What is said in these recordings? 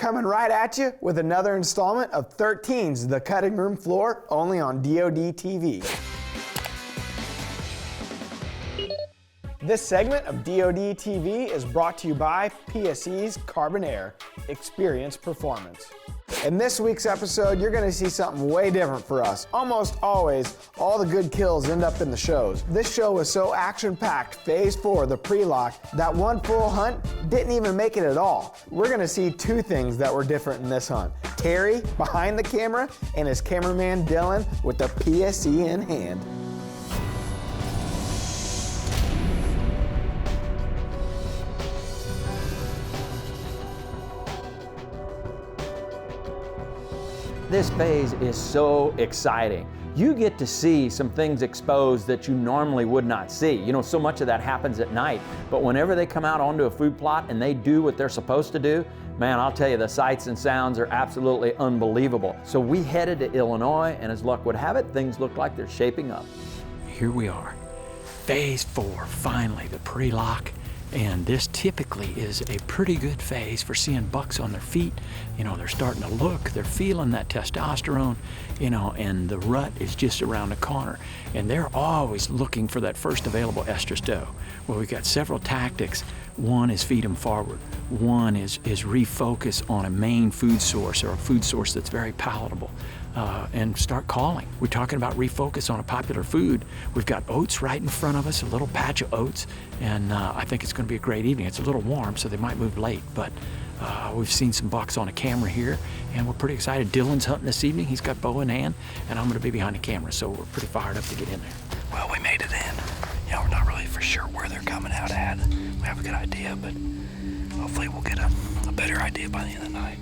coming right at you with another installment of 13's The Cutting Room Floor, only on DoD TV. This segment of DoD TV is brought to you by PSE's Carbon Air Experience Performance. In this week's episode, you're going to see something way different for us. Almost always, all the good kills end up in the shows. This show was so action-packed, Phase 4, the pre-lock, that one full hunt didn't even make it at all. We're going to see two things that were different in this hunt. Terry, behind the camera, and his cameraman Dylan with the PSE in hand. This phase is so exciting. You get to see some things exposed that you normally would not see. You know, so much of that happens at night, but whenever they come out onto a food plot and they do what they're supposed to do, man, I'll tell you, the sights and sounds are absolutely unbelievable. So we headed to Illinois, and as luck would have it, things look like they're shaping up. Here we are, Phase 4, finally, the pre-lock. And this typically is a pretty good phase for seeing bucks on their feet. You know, they're starting to look, they're feeling that testosterone, you know, and the rut is just around the corner. And they're always looking for that first available estrus doe. Well, we've got several tactics. One is feed them forward. One is refocus on a main food source, or a food source that's very palatable. And start calling. We're talking about refocus on a popular food. We've got oats right in front of us, a little patch of oats, and I think it's going to be a great evening. It's a little warm, so they might move late, but we've seen some bucks on a camera here, and we're pretty excited. Dylan's hunting this evening. He's got bow in hand, and I'm going to be behind the camera, so we're pretty fired up to get in there. Well, we made it in. You know, we're not really for sure where they're coming out at. We have a good idea, but hopefully we'll get a better idea by the end of the night.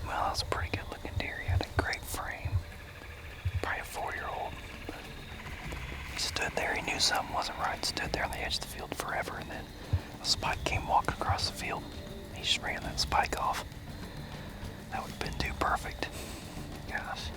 That's a pretty good looking deer. He had a great frame. Probably a 4-year-old. He stood there, he knew something wasn't right. Stood there on the edge of the field forever, and then a spike came walking across the field. He just ran that spike off. That would have been too perfect. Gosh.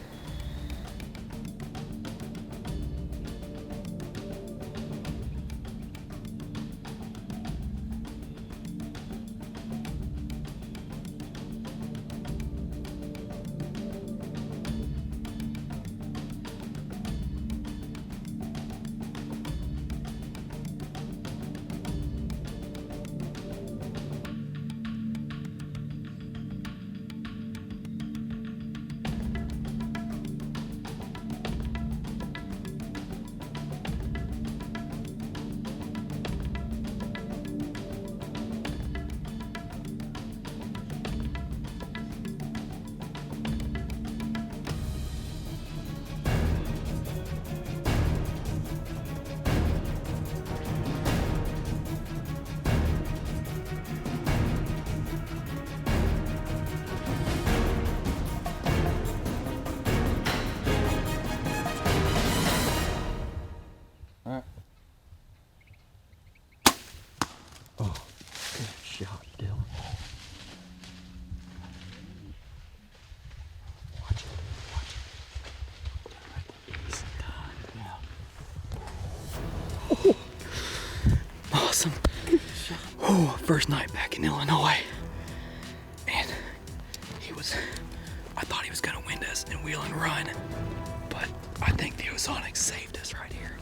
Shot, Dylan. Watch it. Easy time. Yeah. Oh, awesome. Oh, first night back in Illinois. And I thought he was gonna wind us and wheel and run, but I think the ozonics saved us right here.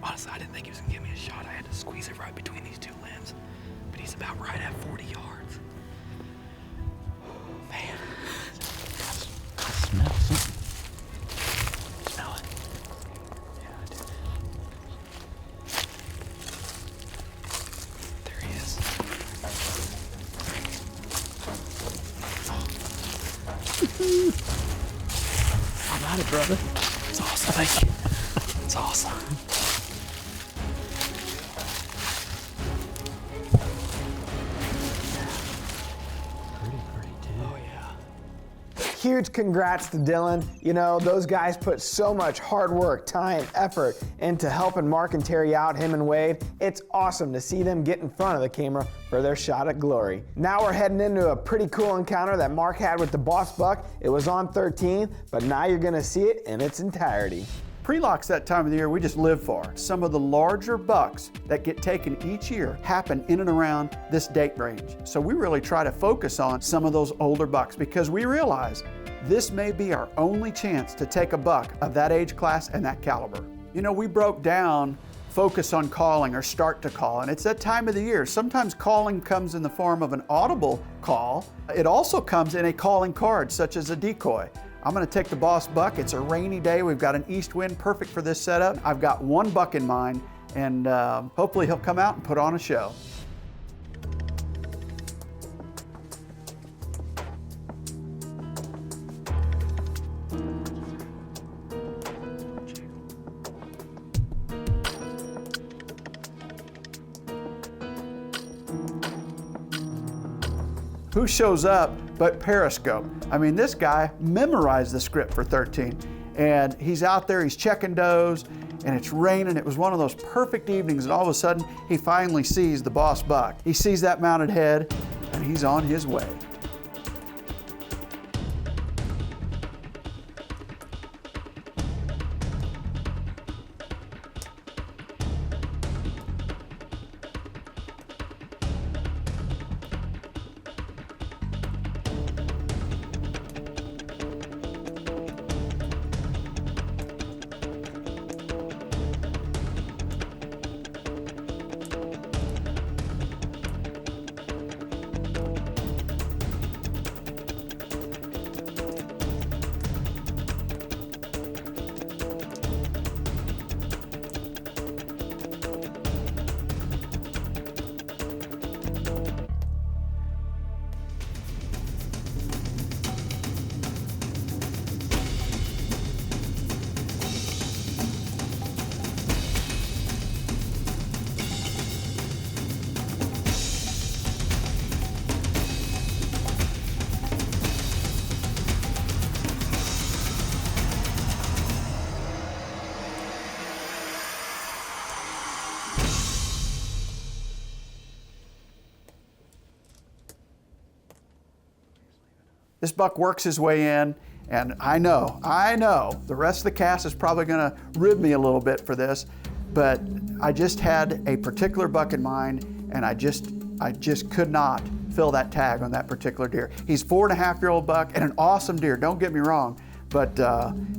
Honestly, I didn't think he was gonna give me a shot. I had to squeeze it right between these two limbs, but he's about right at 40 yards. Man, I smell something. Smell it? Yeah, I do. There he is. How about it, brother? It's awesome. Thank you. It's awesome. huge congrats to Dylan. You know, those guys put so much hard work, time, effort into helping Mark and Terry out, him and Wade. It's awesome to see them get in front of the camera for their shot at glory. Now we're heading into a pretty cool encounter that Mark had with the boss buck. It was on 13, but now you're gonna see it in its entirety. Pre-locks that time of the year we just live for. Some of the larger bucks that get taken each year happen in and around this date range. So we really try to focus on some of those older bucks because we realize this may be our only chance to take a buck of that age class and that caliber. You know, we broke down focus on calling or start to call, and it's that time of the year. Sometimes calling comes in the form of an audible call. It also comes in a calling card, such as a decoy. I'm gonna take the boss buck. It's a rainy day. We've got an east wind, perfect for this setup. I've got one buck in mind, and hopefully he'll come out and put on a show. Who shows up but Periscope? I mean, this guy memorized the script for 13, and he's out there, he's checking does, and it's raining. It was one of those perfect evenings, and all of a sudden, he finally sees the boss buck. He sees that mounted head, and he's on his way. This buck works his way in, and I know, the rest of the cast is probably gonna rib me a little bit for this, but I just had a particular buck in mind, and I just could not fill that tag on that particular deer. He's 4.5-year-old buck and an awesome deer, don't get me wrong, but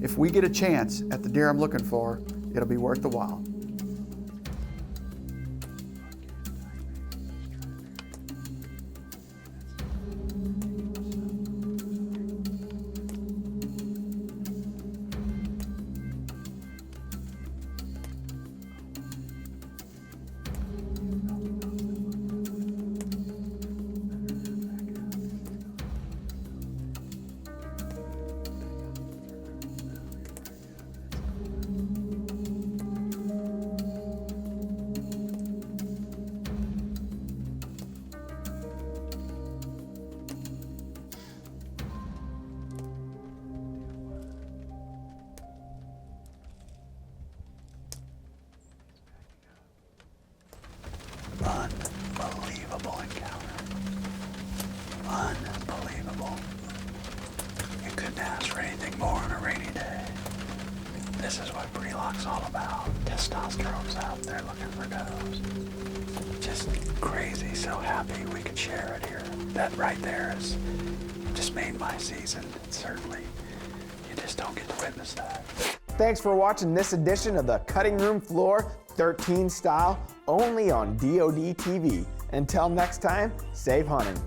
if we get a chance at the deer I'm looking for, it'll be worth the while. Unbelievable encounter. Unbelievable. You couldn't ask for anything more on a rainy day. This is what pre-lock's all about. Testosterone's out there looking for does. Just crazy, so happy we could share it here. That right there has just made my season. Certainly, you just don't get to witness that. Thanks for watching this edition of the Cutting Room Floor 13 style, only on DoD TV. Until next time, safe hunting.